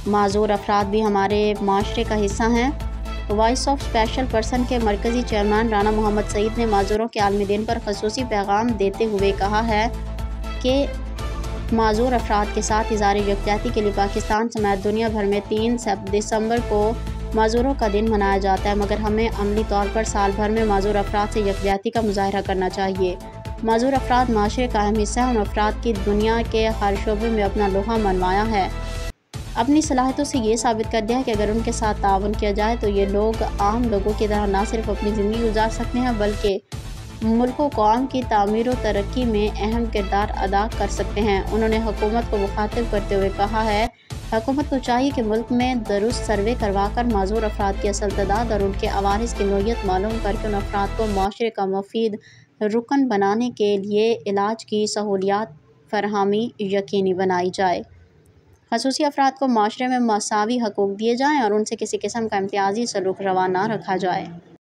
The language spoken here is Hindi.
माजूर अफराद भी हमारे माशरे का हिस्सा हैं। वॉइस ऑफ स्पेशल पर्सन के मरकज़ी चेयरमैन राना मोहम्मद सईद ने माजूरों के आलमी दिन पर खसूसी पैगाम देते हुए कहा है कि माजूर अफराद के साथ इज़हार यकजहती के लिए पाकिस्तान समेत दुनिया भर में 3 दिसंबर को माजूरों का दिन मनाया जाता है, मगर हमें अमली तौर पर साल भर में माजूर अफराद से यकजहती का मुजाहरा करना चाहिए। माजूर अफराद माशरे का अहम हिस्सा है। उन अफराद की दुनिया के हर शोबे में अपना लोहा मनवाया है, अपनी सलाहियतों से ये साबित कर दिया है कि अगर उनके साथ ताउन किया जाए तो ये लोग आम लोगों की तरह ना सिर्फ अपनी ज़िंदगी गुजार सकते हैं बल्कि मुल्क व कौम की तामीर व तरक्की में अहम किरदार अदा कर सकते हैं। उन्होंने हुकूमत को मुखातिब करते हुए कहा है, हुकूमत को चाहिए कि मुल्क में दुरुस्त सर्वे करवा कर माजूर अफराद की असल तादाद और उनके अवारिस की नौइयत मालूम करके उन अफराद को माशरे का मुफीद रुकन बनाने के लिए इलाज की सहूलियात फरहमी यकीनी बनाई जाए। खसूसी अफराद को माशरे में मसावी हकूक़ दिए जाएँ और उनसे किसी किस्म का इम्तियाजी सलूक रवा न रखा जाए।